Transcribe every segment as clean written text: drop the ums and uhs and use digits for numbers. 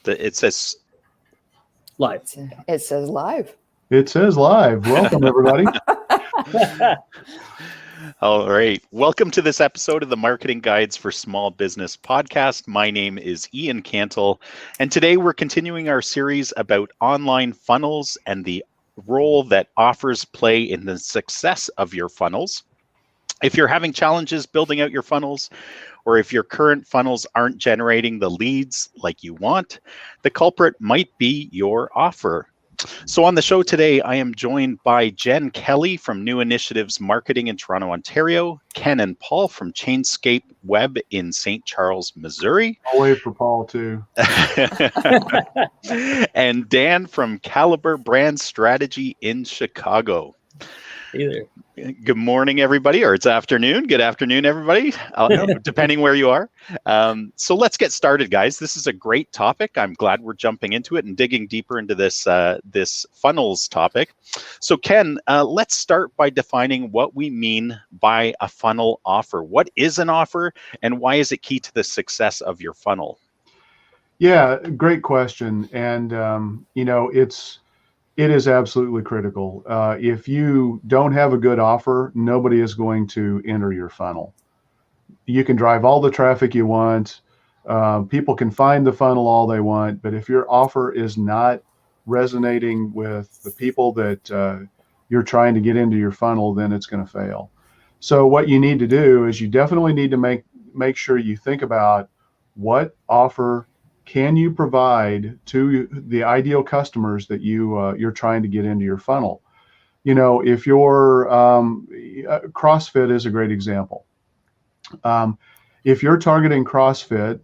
It says Live. It says live. It says live. Welcome, everybody. All right. Welcome to this episode of the Marketing Guides for Small Business podcast. My name is Ian Cantle, and today we're continuing our series about online funnels and the role that offers play in the success of your funnels. If you're having challenges building out your funnels, or if your current funnels aren't generating the leads like you want, the culprit might be your offer. So on the show today, I am joined by Jen Kelly from New Initiatives Marketing in Toronto, Ontario, Ken and Paul from Chainscape Web in St. Charles, Missouri. I'll wait for Paul too. And Dan from Caliber Brand Strategy in Chicago. Hey there. Good morning, everybody, or it's afternoon. Good afternoon, everybody, depending where you are. So let's get started, guys. This is a great topic. I'm glad we're jumping into it and digging deeper into this this funnels topic. So Ken, let's start by defining what we mean by a funnel offer. What is an offer, and why is it key to the success of your funnel? Yeah, great question. And, it is absolutely critical. If you don't have a good offer, nobody is going to enter your funnel. You can drive all the traffic you want. People can find the funnel all they want, but if your offer is not resonating with the people that you're trying to get into your funnel, then it's going to fail. So what you need to do is you definitely need to make sure you think about what offer can you provide to the ideal customers that you're trying to get into your funnel. If you're CrossFit is a great example. If you're targeting CrossFit,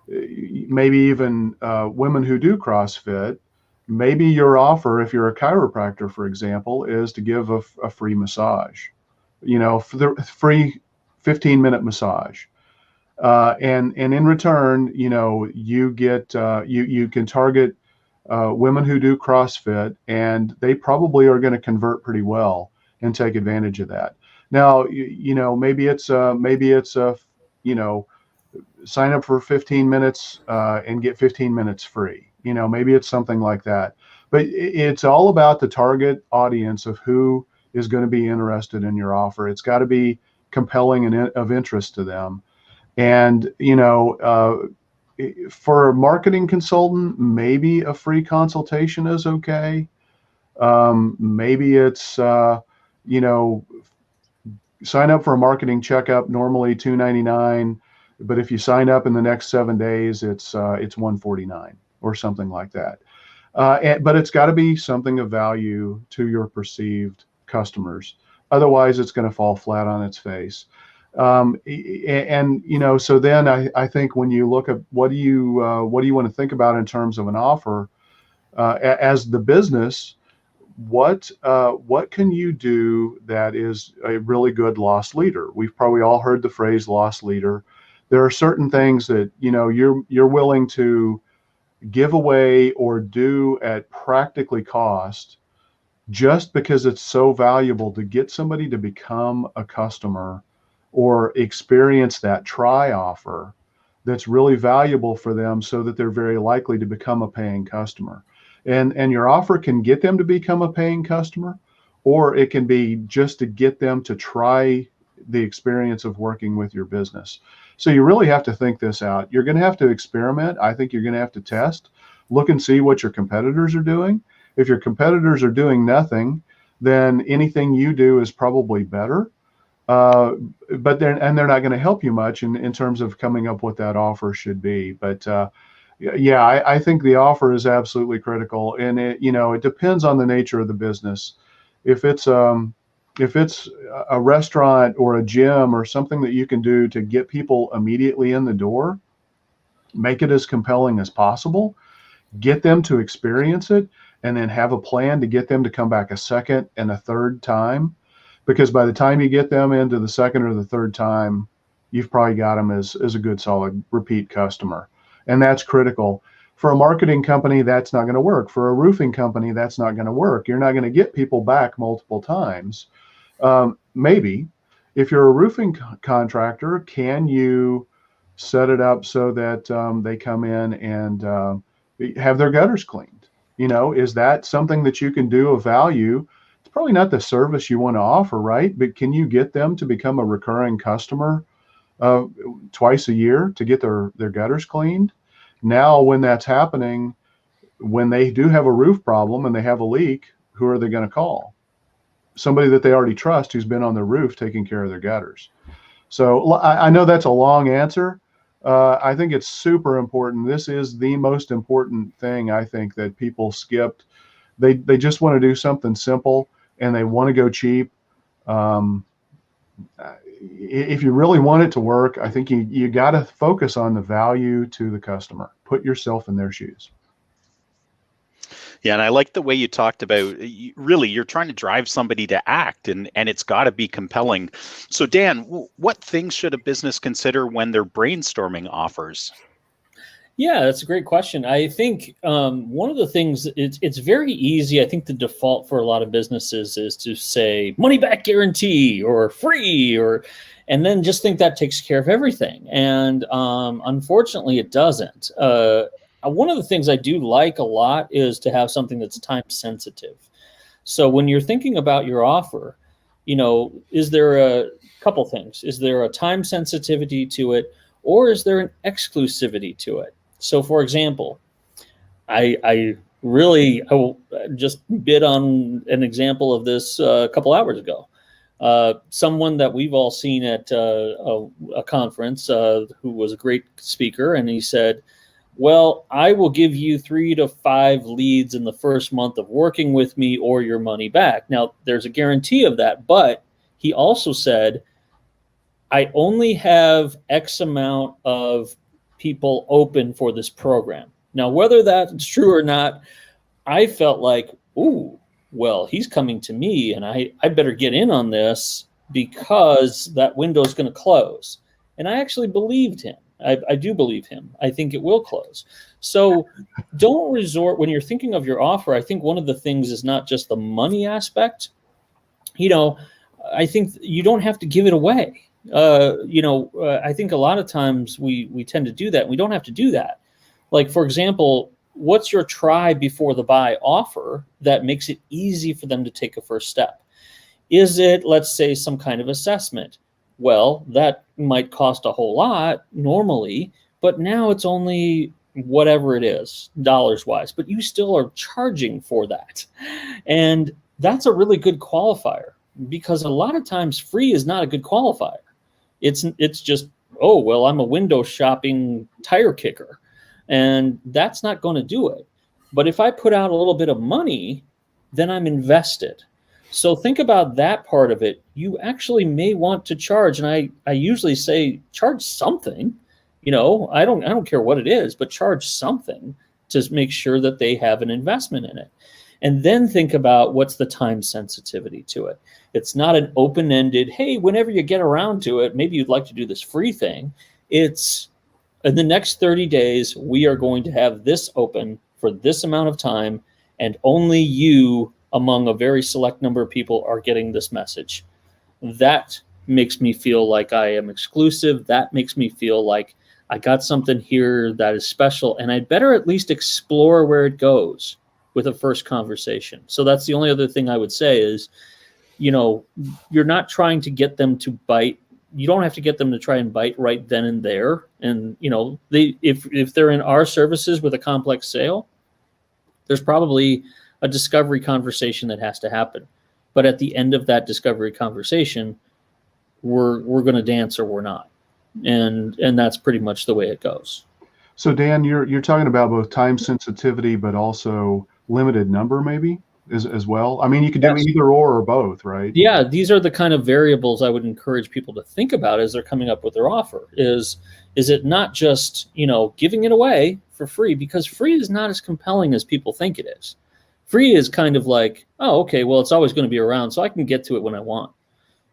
maybe even women who do CrossFit, maybe your offer, if you're a chiropractor, for example, is to give a free massage, for the free 15-minute massage. And in return, you get you can target women who do CrossFit, and they probably are going to convert pretty well and take advantage of that. Now, maybe it's sign up for 15 minutes and get 15 minutes free. Maybe it's something like that. But it's all about the target audience of who is going to be interested in your offer. It's got to be compelling and of interest to them. And, for a marketing consultant, maybe a free consultation is okay. Maybe it's, sign up for a marketing checkup, normally $299. But if you sign up in the next 7 days, it's $149 or something like that. But it's got to be something of value to your perceived customers. Otherwise, it's going to fall flat on its face. So then I think when you look at what do you want to think about in terms of an offer, as the business, what can you do that is a really good loss leader? We've probably all heard the phrase loss leader. There are certain things that you're willing to give away or do at practically cost, just because it's so valuable to get somebody to become a customer or experience that try offer that's really valuable for them, so that they're very likely to become a paying customer. And your offer can get them to become a paying customer, or it can be just to get them to try the experience of working with your business. So you really have to think this out. You're going to have to experiment. I think you're going to have to test, look and see what your competitors are doing. If your competitors are doing nothing, then anything you do is probably better. But they're not going to help you much in terms of coming up what that offer should be. But I think the offer is absolutely critical, and it depends on the nature of the business. If it's a restaurant or a gym or something that you can do to get people immediately in the door, make it as compelling as possible, get them to experience it, and then have a plan to get them to come back a second and a third time. Because by the time you get them into the second or the third time, you've probably got them as a good, solid repeat customer. And that's critical. For a marketing company, that's not going to work. For a roofing company, that's not going to work. You're not going to get people back multiple times. Maybe if you're a roofing contractor, can you set it up so that they come in and have their gutters cleaned. Is that something that you can do of value? It's probably not the service you want to offer, right? But can you get them to become a recurring customer twice a year to get their gutters cleaned? Now, when that's happening, when they do have a roof problem and they have a leak, who are they going to call? Somebody that they already trust who's been on their roof taking care of their gutters. So I know that's a long answer. I think it's super important. This is the most important thing, I think, that people skipped. They just want to do something simple and they want to go cheap. If you really want it to work, I think you got to focus on the value to the customer. Put yourself in their shoes. Yeah, and I like the way you talked about, really, you're trying to drive somebody to act, and it's got to be compelling. So Dan, what things should a business consider when they're brainstorming offers? Yeah, that's a great question. I think one of the things, it's very easy. I think the default for a lot of businesses is to say money back guarantee or free, and then just think that takes care of everything. And unfortunately, it doesn't. One of the things I do like a lot is to have something that's time sensitive. So when you're thinking about your offer, is there a couple things? Is there a time sensitivity to it, or is there an exclusivity to it? So for example, I will just bid on an example of this a couple hours ago. Someone that we've all seen at a conference who was a great speaker, and he said, well, I will give you 3 to 5 leads in the first month of working with me or your money back. Now, there's a guarantee of that, but he also said, I only have X amount of people open for this program. Now, whether that's true or not, I felt like, ooh, well, he's coming to me and I better get in on this because that window is going to close. And I actually believed him. I do believe him. I think it will close. So don't resort, when you're thinking of your offer, I think one of the things is not just the money aspect. I think you don't have to give it away. I think a lot of times we tend to do that. We don't have to do that. Like, for example, what's your try before the buy offer that makes it easy for them to take a first step? Is it, let's say, some kind of assessment? Well, that might cost a whole lot normally, but now it's only whatever it is, dollars wise, but you still are charging for that. And that's a really good qualifier, because a lot of times free is not a good qualifier. It's just, oh, well, I'm a window shopping tire kicker, and that's not going to do it. But if I put out a little bit of money, then I'm invested. So think about that part of it. You actually may want to charge, and I usually say charge something. I don't care what it is, but charge something to make sure that they have an investment in it. And then think about what's the time sensitivity to it. It's not an open-ended, hey, whenever you get around to it, maybe you'd like to do this free thing. It's in the next 30 days, we are going to have this open for this amount of time, and only you among a very select number of people are getting this message. That makes me feel like I am exclusive. That makes me feel like I got something here that is special, and I'd better at least explore where it goes with a first conversation. So that's the only other thing I would say is, you're not trying to get them to bite. You don't have to get them to try and bite right then and there. And, if they're in our services with a complex sale, there's probably a discovery conversation that has to happen. But at the end of that discovery conversation, we're going to dance or we're not. And that's pretty much the way it goes. So Dan, you're talking about both time sensitivity, but also limited number maybe as well. I mean, you could do either or both, right? Yeah, these are the kind of variables I would encourage people to think about as they're coming up with their offer. Is it not just, giving it away for free? Because free is not as compelling as people think it is. Free is kind of like, oh, okay, well, it's always going to be around, so I can get to it when I want,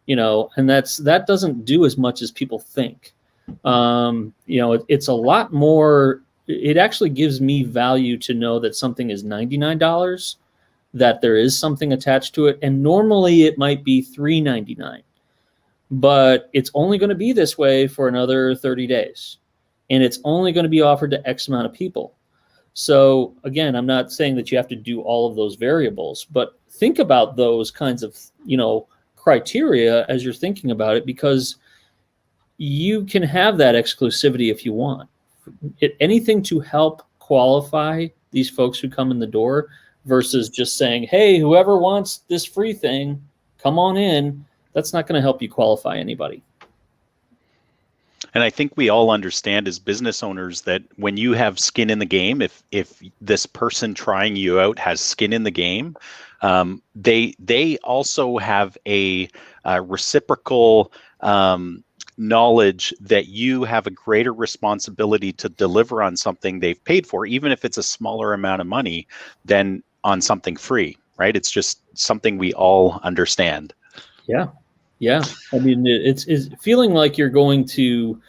and that doesn't do as much as people think. It's a lot more. It actually gives me value to know that something is $99, that there is something attached to it, and normally it might be $3.99, but it's only going to be this way for another 30 days. and it's only going to be offered to X amount of people. So again, I'm not saying that you have to do all of those variables, but think about those kinds of, criteria as you're thinking about it, because you can have that exclusivity if you want. Anything to help qualify these folks who come in the door versus just saying, hey, whoever wants this free thing, come on in. That's not going to help you qualify anybody. And I think we all understand as business owners that when you have skin in the game, if this person trying you out has skin in the game, they also have a reciprocal knowledge that you have a greater responsibility to deliver on something they've paid for, even if it's a smaller amount of money than on something free, right? It's just something we all understand. Yeah. I mean, it's feeling like you're going to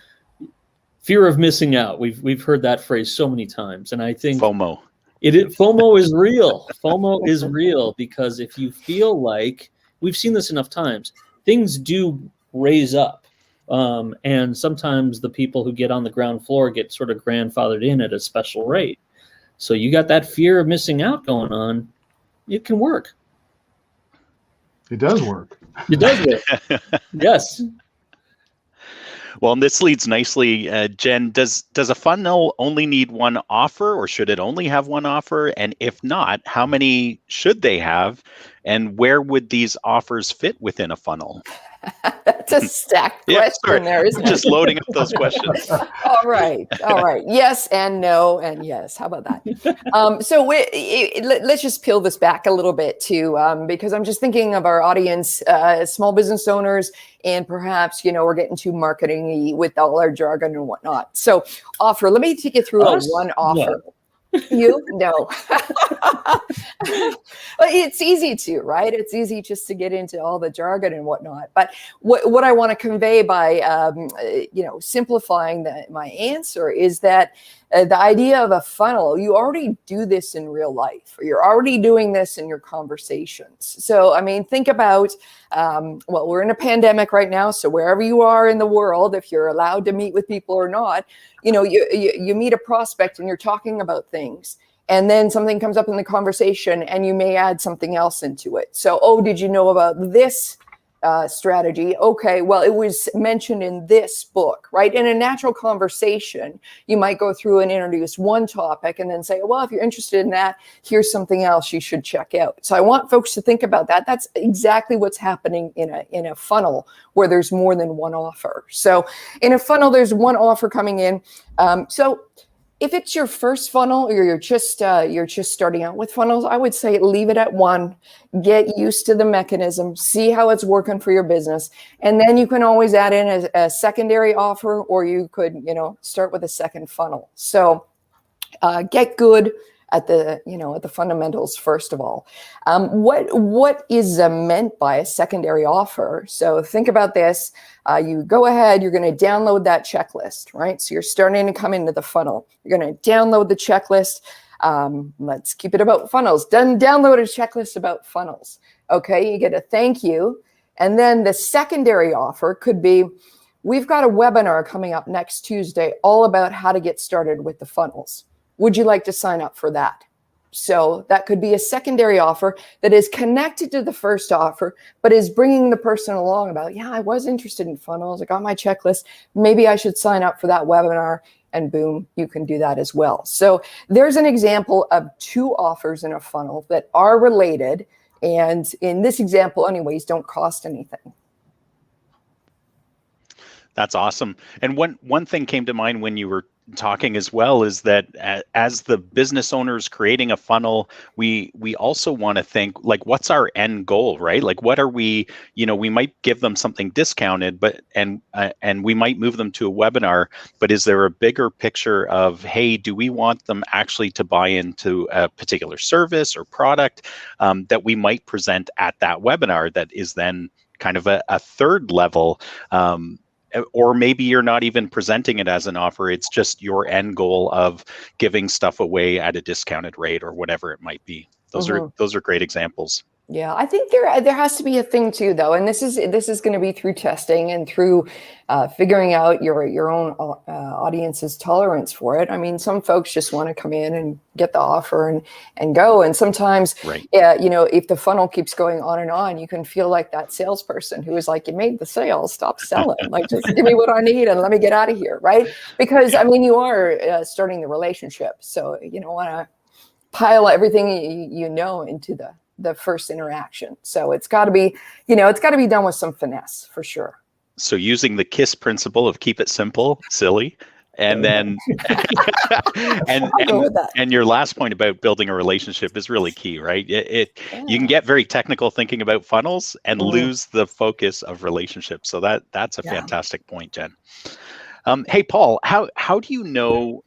fear of missing out. We've heard that phrase so many times, and I think FOMO. FOMO is real. FOMO is real, because if you feel like, we've seen this enough times, things do raise up, and sometimes the people who get on the ground floor get sort of grandfathered in at a special rate. So you got that fear of missing out going on. It can work. It does work. It does work. Yes. Well, and this leads nicely, Jen, does a funnel only need one offer, or should it only have one offer? And if not, how many should they have? And where would these offers fit within a funnel? That's a stacked question there, isn't it? Just loading up those questions. All right. Yes and no and yes. How about that? So let's just peel this back a little bit too, because I'm just thinking of our audience, small business owners, and perhaps, we're getting too marketing-y with all our jargon and whatnot. So offer, let me take you through one offer. No. You know, it's easy to, right? It's easy just to get into all the jargon and whatnot. But what I want to convey by, simplifying my answer is that the idea of a funnel, you already do this in real life, or you're already doing this in your conversations. So, I mean, think about, we're in a pandemic right now. So wherever you are in the world, if you're allowed to meet with people or not, you meet a prospect and you're talking about things. And then something comes up in the conversation and you may add something else into it. So, did you know about this strategy? Okay, well, it was mentioned in this book, right? In a natural conversation, you might go through and introduce one topic and then say, well, if you're interested in that, here's something else you should check out. So I want folks to think about that. That's exactly what's happening in a funnel where there's more than one offer. So in a funnel, there's one offer coming in. So if it's your first funnel, or you're just starting out with funnels, I would say leave it at one, get used to the mechanism, see how it's working for your business. And then you can always add in a secondary offer, or you could, start with a second funnel. So get good at the fundamentals first of all. What is meant by a secondary offer? So think about this. You go ahead, you're going to download that checklist, right? So you're starting to come into the funnel. You're going to download the checklist. Let's keep it about funnels. Download a checklist about funnels. Okay, you get a thank you. And then the secondary offer could be, we've got a webinar coming up next Tuesday all about how to get started with the funnels. Would you like to sign up for that? So that could be a secondary offer that is connected to the first offer, but is bringing the person along about, I was interested in funnels. I got my checklist. Maybe I should sign up for that webinar, and boom, you can do that as well. So there's an example of two offers in a funnel that are related. And in this example anyways, don't cost anything. That's awesome. And one thing came to mind when you were talking as well is that as the business owners creating a funnel, we also want to think, like, what's our end goal, right? Like, what are we might give them something discounted, but and we might move them to a webinar, but is there a bigger picture of, hey, do we want them actually to buy into a particular service or product that we might present at that webinar that is then kind of a third level, or maybe you're not even presenting it as an offer. It's just your end goal of giving stuff away at a discounted rate or whatever it might be. Those are great examples. Yeah, I think there has to be a thing too, though, and this is going to be through testing and through figuring out your own audience's tolerance for it. I mean, some folks just want to come in and get the offer and go, and sometimes, Right. If the funnel keeps going on, you can feel like that salesperson who is like, "You made the sale, stop selling. Like, just give me what I need and let me get out of here," right? Because I mean, you are starting the relationship, so you don't want to pile everything you know into the first interaction. So it's got to be, it's got to be done with some finesse for sure. So using the KISS principle of keep it simple, silly, and then and your last point about building a relationship is really key, right? You can get very technical thinking about funnels and lose the focus of relationships. So that's a fantastic point, Jen. Hey, Paul, how do you know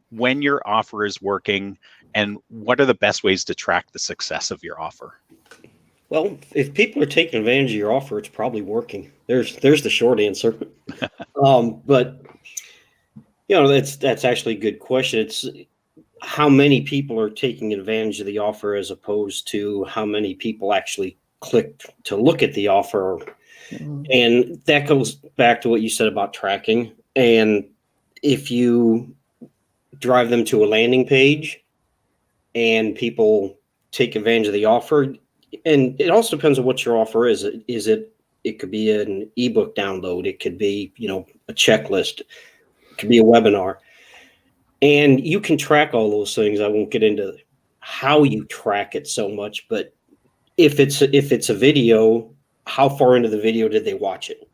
when your offer is working, and what are the best ways to track the success of your offer? Well, if people are taking advantage of your offer, it's probably working. There's the short answer. But that's actually a good question. It's how many people are taking advantage of the offer as opposed to how many people actually clicked to look at the offer. Mm-hmm. And that goes back to what you said about tracking. And if you drive them to a landing page and people take advantage of the offer, and it also depends on what your offer is. It could be an ebook download. It could be, a checklist. It could be a webinar. And you can track all those things. I won't get into how you track it so much, but if it's a video, how far into the video did they watch it?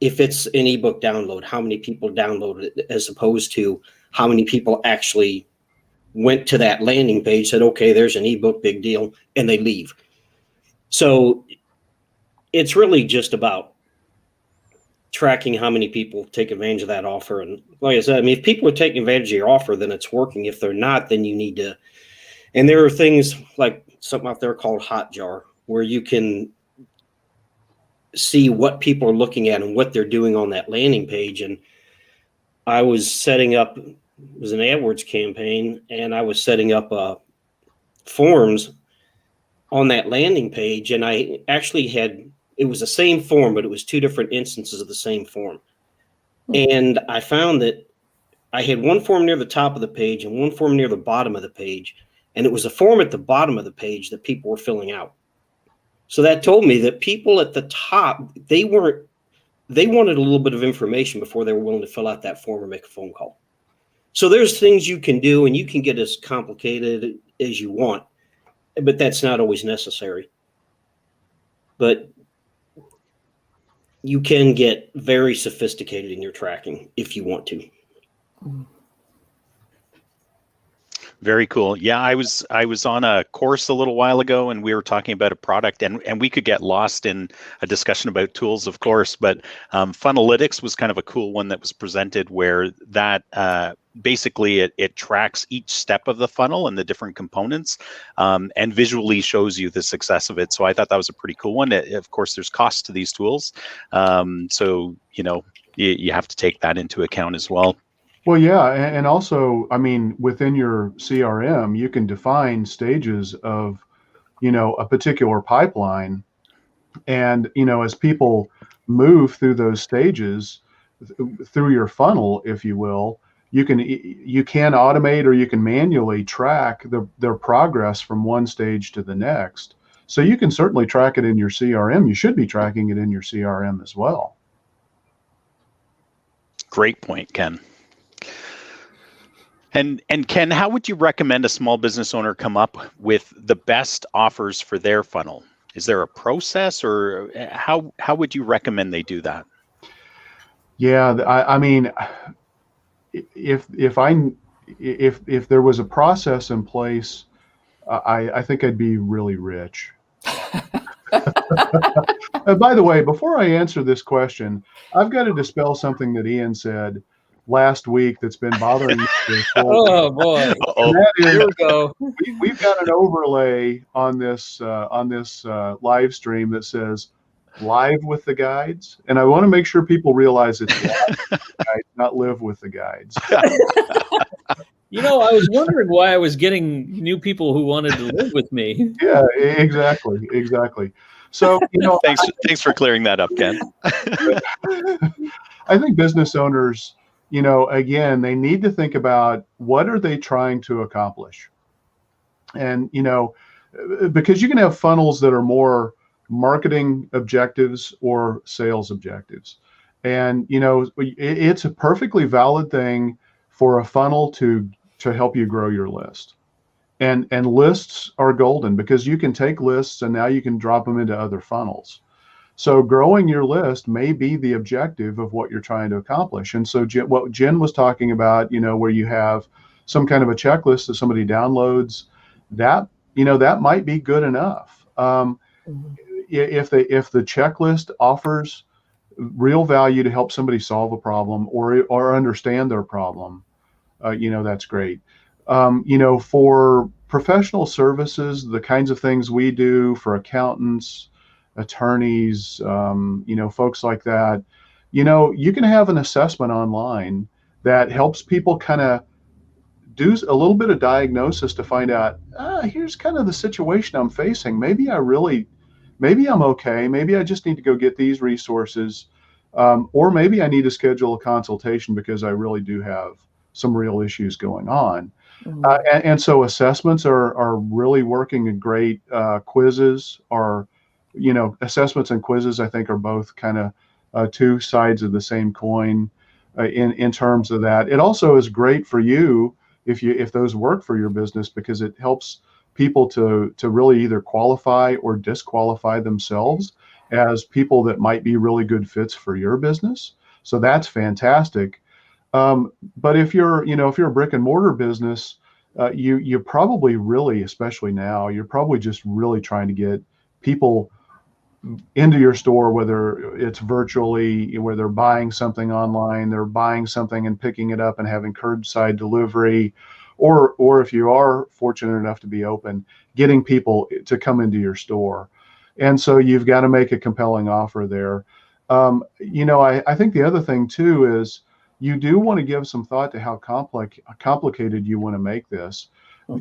If it's an ebook download, how many people downloaded it, as opposed to how many people actually went to that landing page, said, okay, there's an ebook, big deal, and they leave. So it's really just about tracking how many people take advantage of that offer. And like I said, I mean, if people are taking advantage of your offer, then it's working. If they're not, then you need to, and there are things like something out there called Hotjar, where you can see what people are looking at and what they're doing on that landing page. And I was setting up, it was an AdWords campaign, and I was setting up forms on that landing page. And I actually it was the same form, but it was two different instances of the same form. And I found that I had one form near the top of the page and one form near the bottom of the page. And it was a form at the bottom of the page that people were filling out. So that told me that people at the top, they wanted a little bit of information before they were willing to fill out that form or make a phone call. So there's things you can do, and you can get as complicated as you want, but that's not always necessary. But you can get very sophisticated in your tracking if you want to. Very cool. Yeah, I was on a course a little while ago, and we were talking about a product, and we could get lost in a discussion about tools, of course, but Funnelytics was kind of a cool one that was presented, where that basically it tracks each step of the funnel and the different components, and visually shows you the success of it. So I thought that was a pretty cool one. Of course, there's costs to these tools, so you have to take that into account as well. Well, yeah, and also, I mean, within your CRM, you can define stages of, a particular pipeline, and as people move through those stages, through your funnel, if you will, you can automate or you can manually track their progress from one stage to the next. So you can certainly track it in your CRM. You should be tracking it in your CRM as well. Great point, Ken. And Ken, how would you recommend a small business owner come up with the best offers for their funnel? Is there a process, or how would you recommend they do that? Yeah, I mean, if there was a process in place, I think I'd be really rich. And by the way, before I answer this question, I've got to dispel something that Ian said last week that's been bothering me. Oh boy! Here we go. We've got an overlay on this live stream that says "Live with the Guides," and I want to make sure people realize it's live with the guides, not live with the guides. I was wondering why I was getting new people who wanted to live with me. Yeah, exactly. So, Thanks for clearing that up, Ken. I think business owners, again, they need to think about what are they trying to accomplish. And, because you can have funnels that are more marketing objectives or sales objectives. And, it's a perfectly valid thing for a funnel to help you grow your list. And lists are golden because you can take lists and now you can drop them into other funnels. So growing your list may be the objective of what you're trying to accomplish. And so what Jen was talking about, where you have some kind of a checklist that somebody downloads, that might be good enough. If the checklist offers real value to help somebody solve a problem or understand their problem, that's great. For professional services, the kinds of things we do for accountants, attorneys, folks like that, you can have an assessment online that helps people kind of do a little bit of diagnosis to find out, here's kind of the situation I'm facing. Maybe I'm okay. Maybe I just need to go get these resources. Or maybe I need to schedule a consultation because I really do have some real issues going on. And so assessments are really working great. Quizzes are, assessments and quizzes, I think, are both kind of two sides of the same coin in terms of that. It also is great for you if those work for your business because it helps people to really either qualify or disqualify themselves as people that might be really good fits for your business. So that's fantastic. But if you're a brick and mortar business, you probably really, especially now, you're probably just really trying to get people into your store, whether it's virtually, where they're buying something online, they're buying something and picking it up and having curbside delivery, or if you are fortunate enough to be open, getting people to come into your store. And so you've got to make a compelling offer there. I think the other thing too is you do want to give some thought to how complicated you want to make this.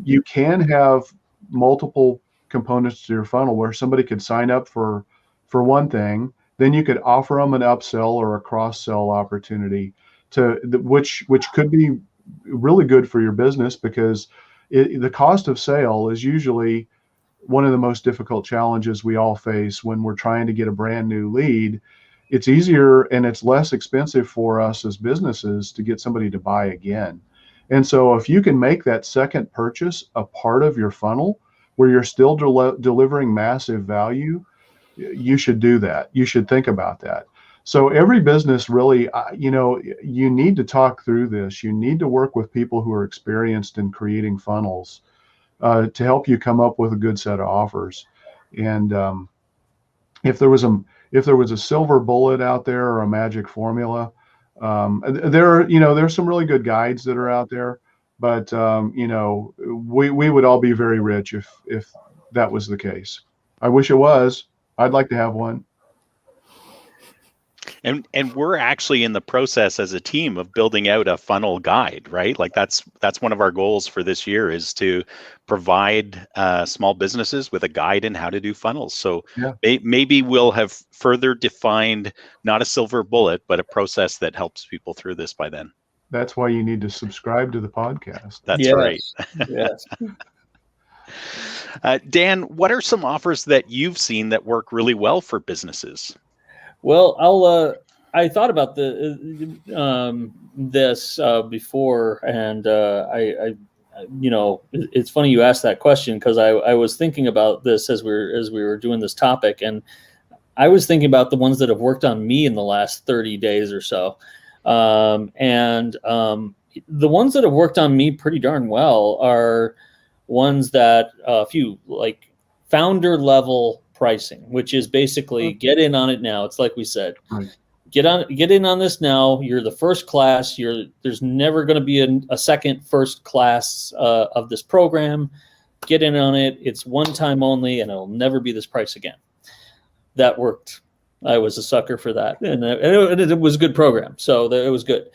You can have multiple components to your funnel where somebody could sign up for one thing, then you could offer them an upsell or a cross-sell opportunity which could be really good for your business because the cost of sale is usually one of the most difficult challenges we all face when we're trying to get a brand new lead. It's easier and it's less expensive for us as businesses to get somebody to buy again. And so if you can make that second purchase a part of your funnel where you're still delivering massive value, you should do that. You should think about that. So every business really, you need to talk through this. You need to work with people who are experienced in creating funnels to help you come up with a good set of offers. And if there was a silver bullet out there or a magic formula, there's some really good guides that are out there. But we would all be very rich if that was the case. I wish it was. I'd like to have one. And we're actually in the process as a team of building out a funnel guide, right? Like that's one of our goals for this year is to provide small businesses with a guide in how to do funnels. So maybe we'll have further defined not a silver bullet, but a process that helps people through this by then. That's why you need to subscribe to the podcast. That's right. Yes. Dan, what are some offers that you've seen that work really well for businesses? Well, I thought about this before, and it's funny you asked that question because I was thinking about this as we were doing this topic, and I was thinking about the ones that have worked on me in the last 30 days or so, and the ones that have worked on me pretty darn well are ones that a few like founder level pricing, which is basically get in on it now. It's like we said, right. Get in on this now. You're the first class. There's never going to be a second first class of this program. Get in on it. It's one time only, and it'll never be this price again. That worked. I was a sucker for that, and it was a good program. So it was good.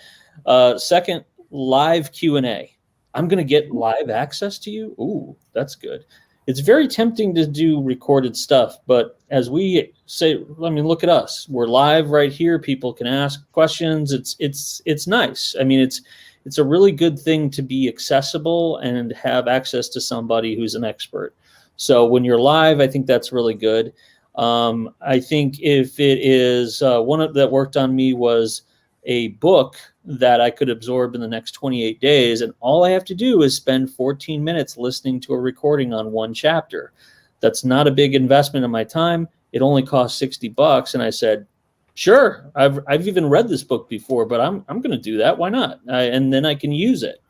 Second, live Q&A. I'm going to get live access to you. Ooh, that's good. It's very tempting to do recorded stuff, but as we say, I mean, look at us. We're live right here. People can ask questions. It's nice. I mean, it's a really good thing to be accessible and have access to somebody who's an expert. So when you're live, I think that's really good. I think if it is one that worked on me was a book that I could absorb in the next 28 days. And all I have to do is spend 14 minutes listening to a recording on one chapter. That's not a big investment of my time. It only costs $60. And I said, sure, I've even read this book before, but I'm going to do that. Why not? And then I can use it.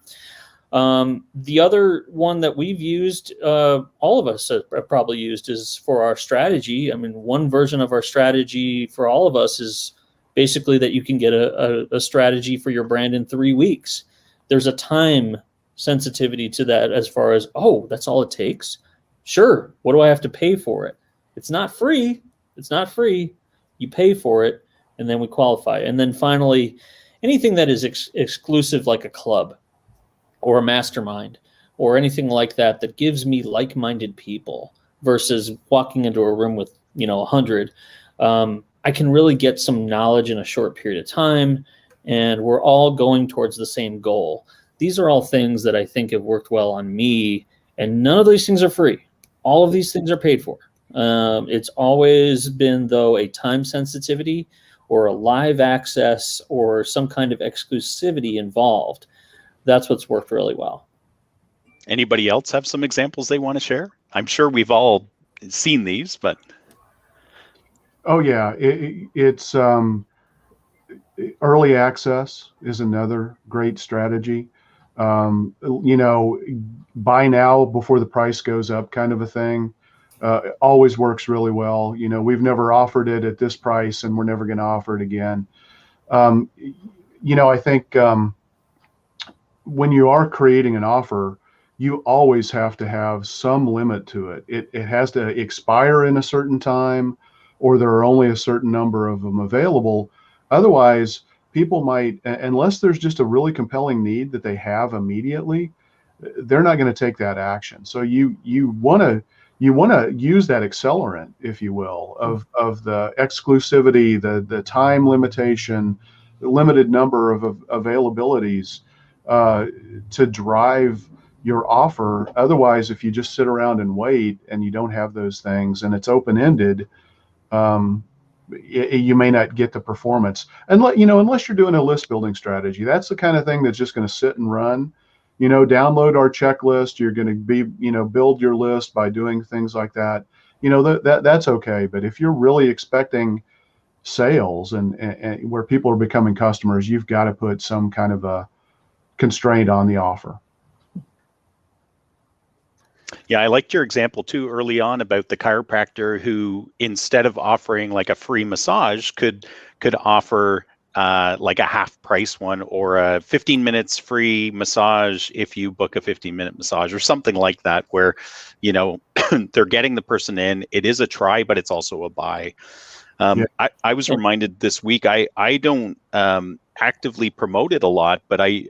The other one that we've used, all of us have probably used, is for our strategy. I mean, one version of our strategy for all of us is basically that you can get a strategy for your brand in 3 weeks. There's a time sensitivity to that as far as, oh, that's all it takes? Sure. What do I have to pay for it? It's not free. It's not free. You pay for it, and then we qualify. And then finally, anything that is exclusive, like a club or a mastermind or anything like that, that gives me like-minded people versus walking into a room with, 100. I can really get some knowledge in a short period of time, and we're all going towards the same goal. These are all things that I think have worked well on me, and none of these things are free. All of these things are paid for. It's always been, though, a time sensitivity or a live access or some kind of exclusivity involved. That's what's worked really well. Anybody else have some examples they want to share? I'm sure we've all seen these, but... Oh yeah, it's early access is another great strategy. Buy now before the price goes up, kind of a thing. Always works really well. We've never offered it at this price, and we're never going to offer it again. I think when you are creating an offer, you always have to have some limit to it. It has to expire in a certain time, or there are only a certain number of them available. Otherwise, people might, unless there's just a really compelling need that they have immediately, they're not going to take that action. So you want to use that accelerant, if you will, of the exclusivity, the time limitation, the limited number of availabilities to drive your offer. Otherwise, if you just sit around and wait and you don't have those things and it's open-ended, you may not get the performance. And unless you're doing a list building strategy, that's the kind of thing that's just going to sit and run. Download our checklist. You're going to be, build your list by doing things like that. That's okay. But if you're really expecting sales and where people are becoming customers, you've got to put some kind of a constraint on the offer. Yeah, I liked your example too early on about the chiropractor who, instead of offering like a free massage, could offer like a half price one, or a 15 minutes free massage if you book a 15-minute massage, or something like that, where they're getting the person in. It is a try, but it's also a buy. I was reminded this week, I don't actively promote it a lot, but I,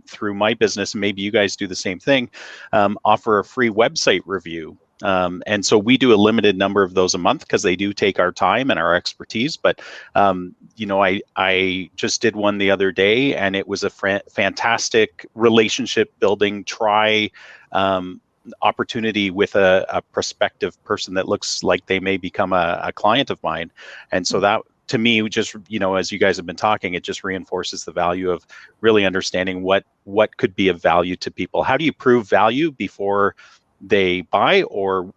through my business, and maybe you guys do the same thing, offer a free website review. And so we do a limited number of those a month because they do take our time and our expertise. But, I just did one the other day, and it was a fantastic relationship building try opportunity with a prospective person that looks like they may become a client of mine. And so that, to me, just, as you guys have been talking, it just reinforces the value of really understanding what could be of value to people. How do you prove value before they buy, or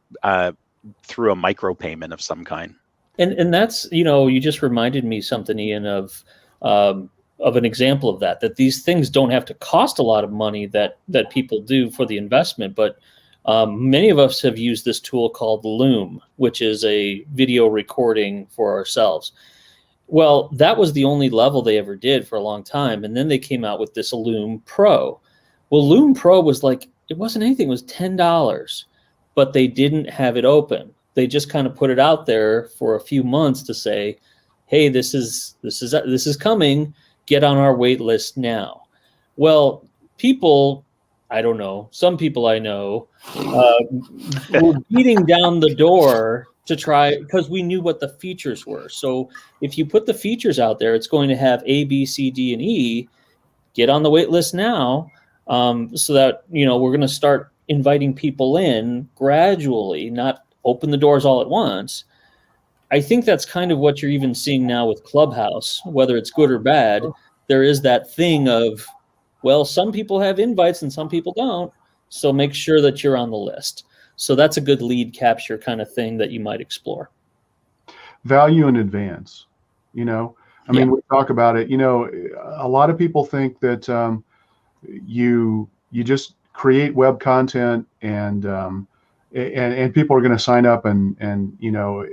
through a micropayment of some kind? And that's, you just reminded me something, Ian, of an example of that these things don't have to cost a lot of money that people do for the investment. But many of us have used this tool called Loom, which is a video recording for ourselves. Well, that was the only level they ever did for a long time. And then they came out with this Loom Pro. Well, Loom Pro was like, it wasn't anything, it was $10, but they didn't have it open. They just kind of put it out there for a few months to say, hey, this is coming, get on our wait list now. Well, people I don't know, some people I know were beating down the door to try, because we knew what the features were. So if you put the features out there, it's going to have A, B, C, D, and E. Get on the wait list now, so that, you know, we're going to start inviting people in gradually, not open the doors all at once. I think that's kind of what you're even seeing now with Clubhouse, whether it's good or bad. There is that thing of, well, some people have invites and some people don't, so make sure that you're on the list. So that's a good lead capture kind of thing that you might explore. Value in advance, you know. I mean, we talk about it, you know, a lot of people think that you just create web content and people are going to sign up and, you know,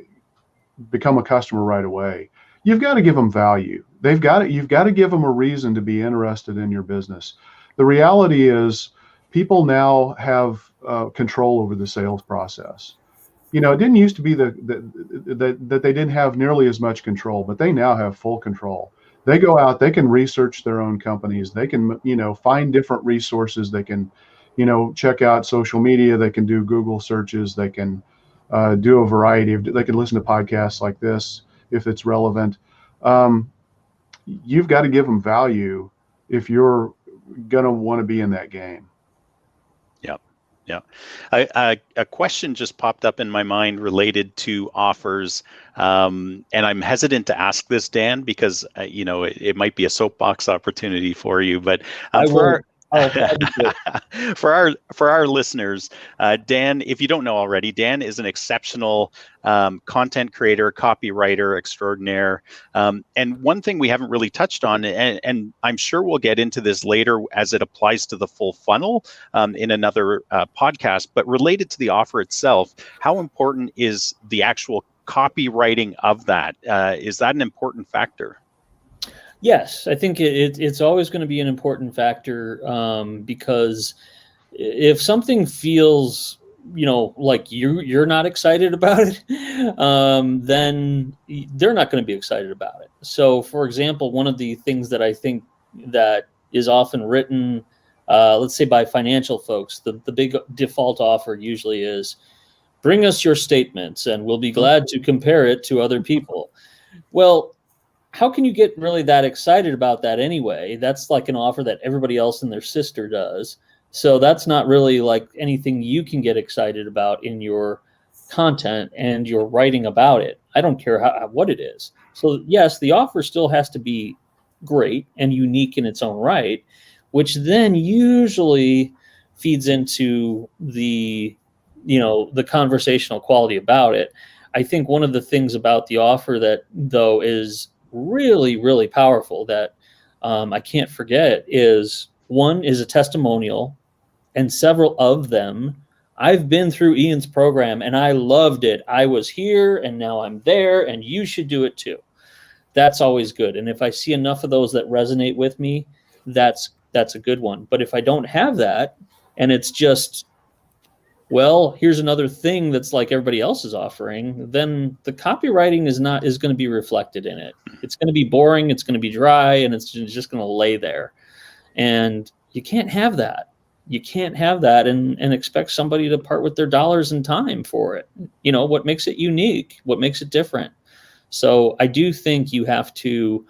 become a customer right away. You've got to give them value. You've got to give them a reason to be interested in your business. The reality is people now have control over the sales process. You know, it didn't used to be that they didn't have nearly as much control, but they now have full control. They go out, they can research their own companies. They can, you know, find different resources. They can, you know, check out social media. They can do Google searches. They can do a variety of, they can listen to podcasts like this if it's relevant. You've got to give them value if you're going to want to be in that game. Yeah. A question just popped up in my mind related to offers. And I'm hesitant to ask this, Dan, because, you know, it might be a soapbox opportunity for you. But for our listeners, Dan, if you don't know already, Dan is an exceptional content creator, copywriter extraordinaire. And one thing we haven't really touched on, and I'm sure we'll get into this later as it applies to the full funnel in another podcast, but related to the offer itself, how important is the actual copywriting of that? Is that an important factor? Yes, I think it's always going to be an important factor, because if something feels, you know, like you're not excited about it, then they're not going to be excited about it. So, for example, one of the things that I think that is often written, let's say by financial folks, the big default offer usually is, bring us your statements and we'll be glad to compare it to other people. Well, how can you get really that excited about that anyway? That's like an offer that everybody else and their sister does. So that's not really like anything you can get excited about in your content and your writing about it. I don't care what it is. So yes, the offer still has to be great and unique in its own right, which then usually feeds into the, you know, the conversational quality about it. I think one of the things about the offer that, though, is really, really powerful that I can't forget is, one is a testimonial, and several of them, I've been through Ian's program and I loved it. I was here and now I'm there and you should do it too. That's always good. And if I see enough of those that resonate with me, that's a good one. But if I don't have that and it's just, well, here's another thing that's like everybody else is offering, then the copywriting is going to be reflected in it. It's going to be boring, it's going to be dry, and it's just going to lay there. And you can't have that. You can't have that and expect somebody to part with their dollars and time for it. You know, what makes it unique, what makes it different. So I do think you have to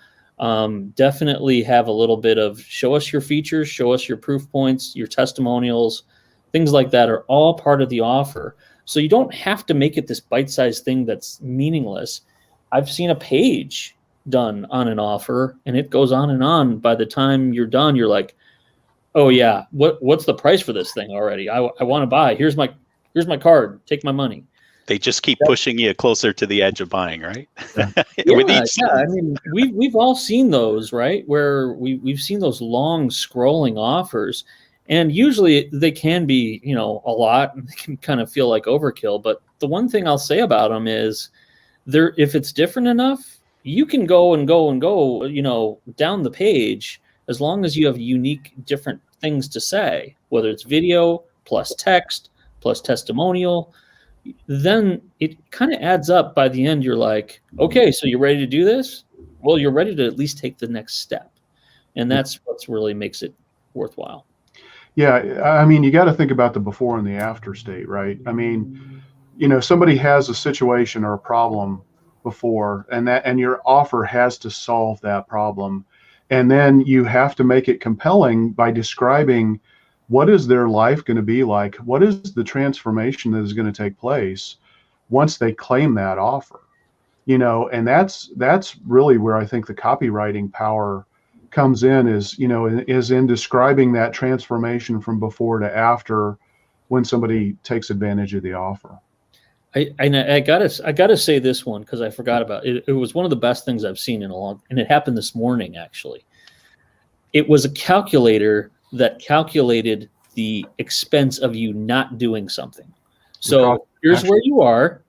definitely have a little bit of show us your features, show us your proof points, your testimonials. Things like that are all part of the offer. So you don't have to make it this bite-sized thing that's meaningless. I've seen a page done on an offer and it goes on and on. By the time you're done, you're like, oh yeah, what's the price for this thing already? I want to buy. Here's my card. Take my money. They just keep pushing you closer to the edge of buying, right? Yeah. I mean, we've all seen those, right? Where we've seen those long scrolling offers. And usually they can be, you know, a lot, and they can kind of feel like overkill. But the one thing I'll say about them is, if it's different enough, you can go, you know, down the page, as long as you have unique, different things to say, whether it's video plus text plus testimonial, then it kind of adds up. By the end, you're like, okay, so you're ready to do this? Well, you're ready to at least take the next step. And that's what really makes it worthwhile. Yeah, I mean, you got to think about the before and the after state, right? I mean, somebody has a situation or a problem before, and your offer has to solve that problem. And then you have to make it compelling by describing what is their life going to be like? What is the transformation that is going to take place once they claim that offer? And that's really where I think the copywriting power comes in, is in describing that transformation from before to after when somebody takes advantage of the offer. I gotta say this one because I forgot about it. It was one of the best things I've seen in a long, and it happened this morning actually. It was a calculator that calculated the expense of you not doing something. So here's where you are,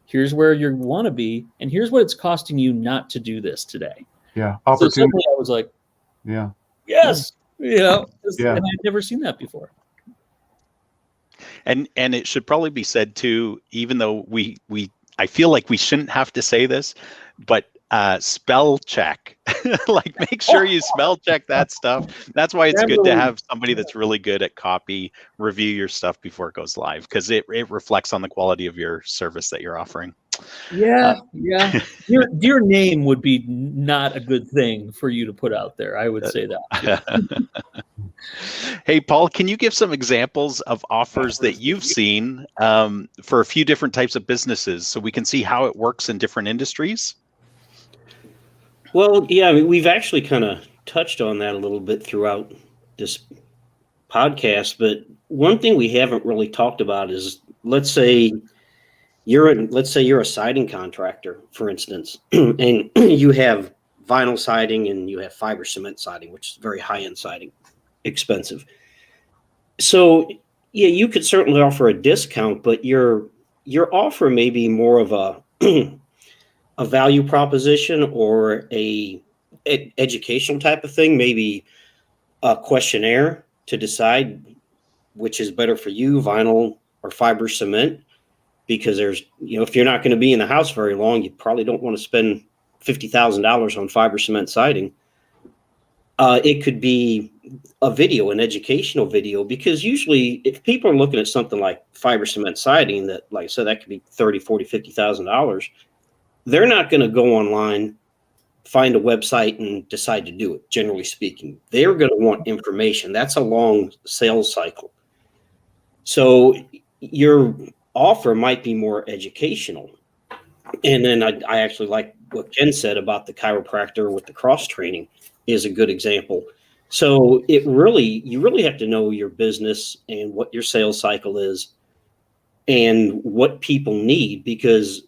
here's where you want to be, and here's what it's costing you not to do this today. Yeah, so suddenly I was like, yeah, yes, yeah. And I'd never seen that before. And it should probably be said too, even though I feel like we shouldn't have to say this, but spell check. Like, make sure you spell check that stuff. That's why it's good to have somebody that's really good at copy review your stuff before it goes live, because it reflects on the quality of your service that you're offering. Yeah. Your name would be not a good thing for you to put out there. I would say that. Hey, Paul, can you give some examples of offers that you've seen for a few different types of businesses so we can see how it works in different industries? Well, yeah, I mean, we've actually kind of touched on that a little bit throughout this podcast, but one thing we haven't really talked about is, let's say you're a siding contractor, for instance, and you have vinyl siding and you have fiber cement siding, which is very high-end siding, expensive. So yeah, you could certainly offer a discount, but your offer may be more of a value proposition or a educational type of thing, maybe a questionnaire to decide which is better for you, vinyl or fiber cement, because there's, if you're not going to be in the house very long, you probably don't want to spend $50,000 on fiber cement siding. It could be a video, an educational video, because usually if people are looking at something like fiber cement siding, that, like I said, that could be $30,000, $40,000, $50,000. They're not going to go online, find a website and decide to do it. Generally speaking, they're going to want information. That's a long sales cycle. So your offer might be more educational. And then I actually like what Ken said about the chiropractor with the cross training is a good example. So you really have to know your business and what your sales cycle is and what people need, because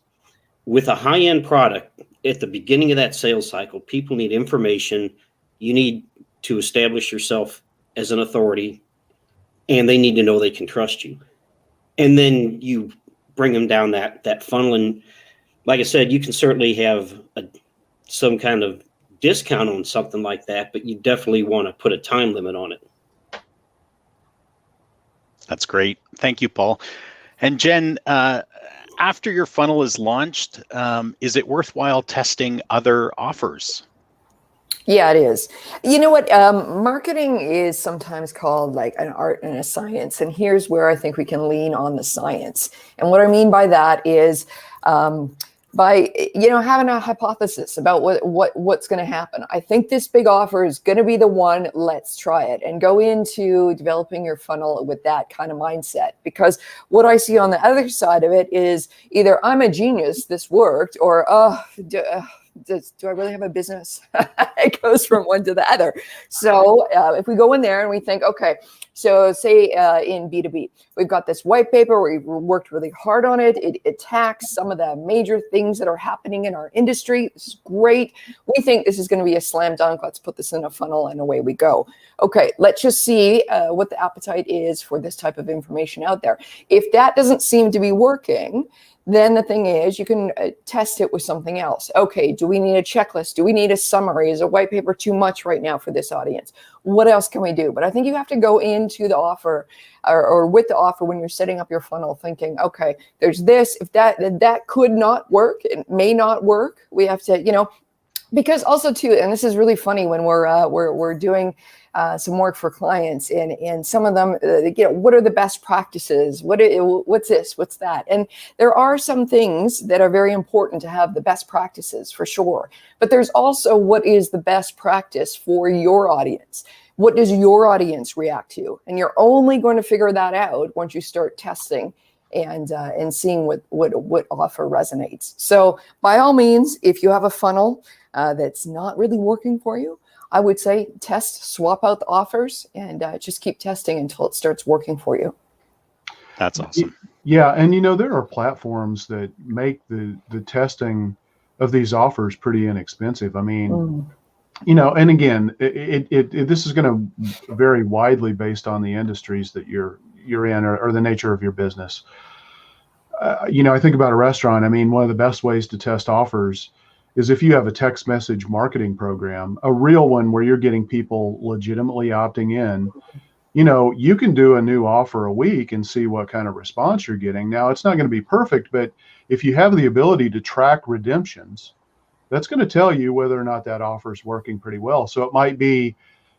with a high-end product at the beginning of that sales cycle, people need information. You need to establish yourself as an authority, and they need to know they can trust you. And then you bring them down that funnel. And like I said, you can certainly have some kind of discount on something like that, but you definitely want to put a time limit on it. That's great. Thank you, Paul. And Jen, after your funnel is launched, is it worthwhile testing other offers? Yeah, it is. You know what? Marketing is sometimes called like an art and a science. And here's where I think we can lean on the science. And what I mean by that is by having a hypothesis about what's going to happen. I think this big offer is going to be the one. Let's try it, and go into developing your funnel with that kind of mindset. Because what I see on the other side of it is either I'm a genius, this worked, or do I really have a business? It goes from one to the other. So if we go in there and we think, okay, so say in B2B, we've got this white paper, we worked really hard on it. It attacks some of the major things that are happening in our industry. This is great. We think this is going to be a slam dunk. Let's put this in a funnel and away we go. Okay, let's just see what the appetite is for this type of information out there. If that doesn't seem to be working, then the thing is, you can test it with something else. Okay, do we need a checklist? Do we need a summary? Is a white paper too much right now for this audience? What else can we do? But I think you have to go into the offer or with the offer when you're setting up your funnel thinking, okay, there's this. If that could not work, it may not work. We have to, Because also too, and this is really funny when we're doing some work for clients, and some of them, what are the best practices? What's this? What's that? And there are some things that are very important to have the best practices for sure. But there's also what is the best practice for your audience. What does your audience react to? And you're only going to figure that out once you start testing and seeing what offer resonates. So by all means, if you have a funnel that's not really working for you, I would say test, swap out the offers, and just keep testing until it starts working for you. That's awesome. Yeah, and there are platforms that make the testing of these offers pretty inexpensive. I mean, and again, this is going to vary widely based on the industries that you're in or the nature of your business. I think about a restaurant. I mean, one of the best ways to test offers is if you have a text message marketing program, a real one where you're getting people legitimately opting in. You can do a new offer a week and see what kind of response you're getting. Now, it's not going to be perfect, but if you have the ability to track redemptions, that's going to tell you whether or not that offer is working pretty well. So it might be,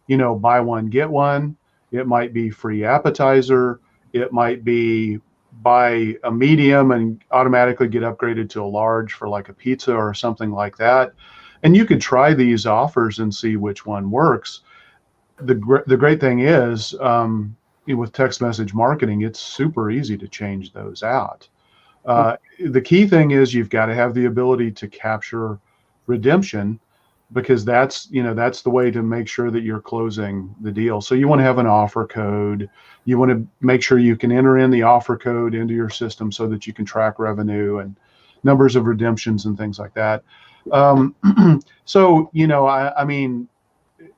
buy one, get one. It might be free appetizer. It might be buy a medium and automatically get upgraded to a large for like a pizza or something like that. And you could try these offers and see which one works. The great thing is with text message marketing, it's super easy to change those out. The key thing is you've got to have the ability to capture redemption, because that's the way to make sure that you're closing the deal. So you want to have an offer code. You want to make sure you can enter in the offer code into your system so that you can track revenue and numbers of redemptions and things like that. So, I mean,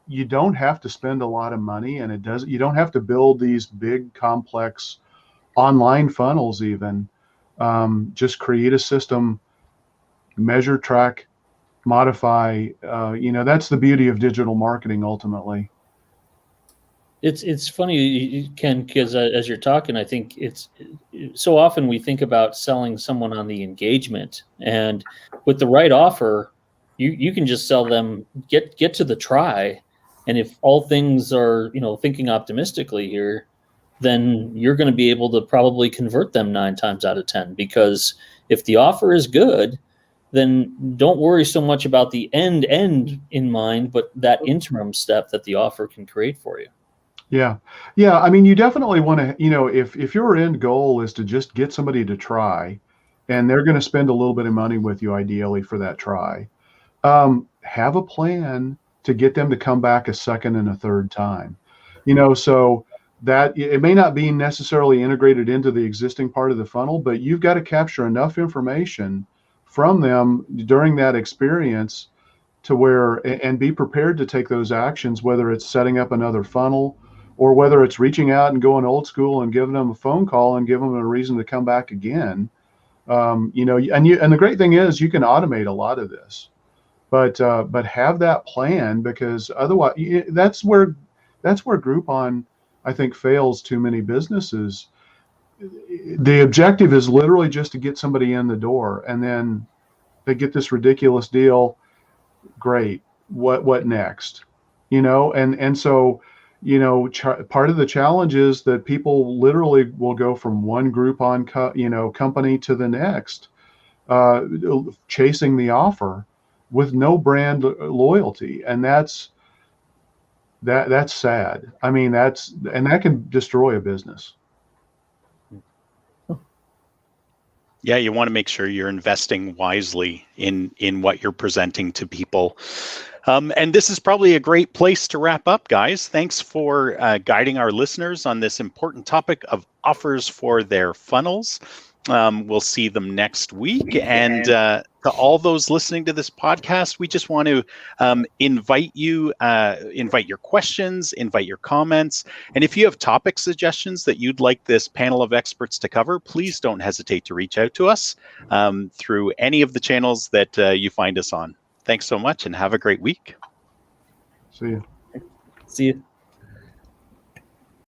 you don't have to spend a lot of money, and you don't have to build these big complex online funnels even. Just create a system, measure, track, modify. That's the beauty of digital marketing ultimately. It's funny, Ken, because as you're talking, I think it's so often we think about selling someone on the engagement, and with the right offer, you can just sell them, get to the try, and if all things are thinking optimistically here, then you're going to be able to probably convert them 9 times out of 10, because if the offer is good, then don't worry so much about the end in mind, but that interim step that the offer can create for you. Yeah. I mean, you definitely want to, if your end goal is to just get somebody to try, and they're going to spend a little bit of money with you, ideally for that try, have a plan to get them to come back a second and a third time. So that it may not be necessarily integrated into the existing part of the funnel, but you've got to capture enough information from them during that experience to where, and be prepared to take those actions, whether it's setting up another funnel or whether it's reaching out and going old school and giving them a phone call and giving them a reason to come back again. And the great thing is you can automate a lot of this, but have that plan, because otherwise that's where Groupon, I think, fails too many businesses. The objective is literally just to get somebody in the door, and then they get this ridiculous deal. Great. What next? And so, part of the challenge is that people literally will go from one Groupon company to the next, chasing the offer with no brand loyalty. And that's sad. I mean, that can destroy a business. Yeah, you want to make sure you're investing wisely in what you're presenting to people. And this is probably a great place to wrap up, guys. Thanks for guiding our listeners on this important topic of offers for their funnels. We'll see them next week. And to all those listening to this podcast, we just want to invite your questions, invite your comments. And if you have topic suggestions that you'd like this panel of experts to cover, please don't hesitate to reach out to us through any of the channels that you find us on. Thanks so much, and have a great week. See you. See you.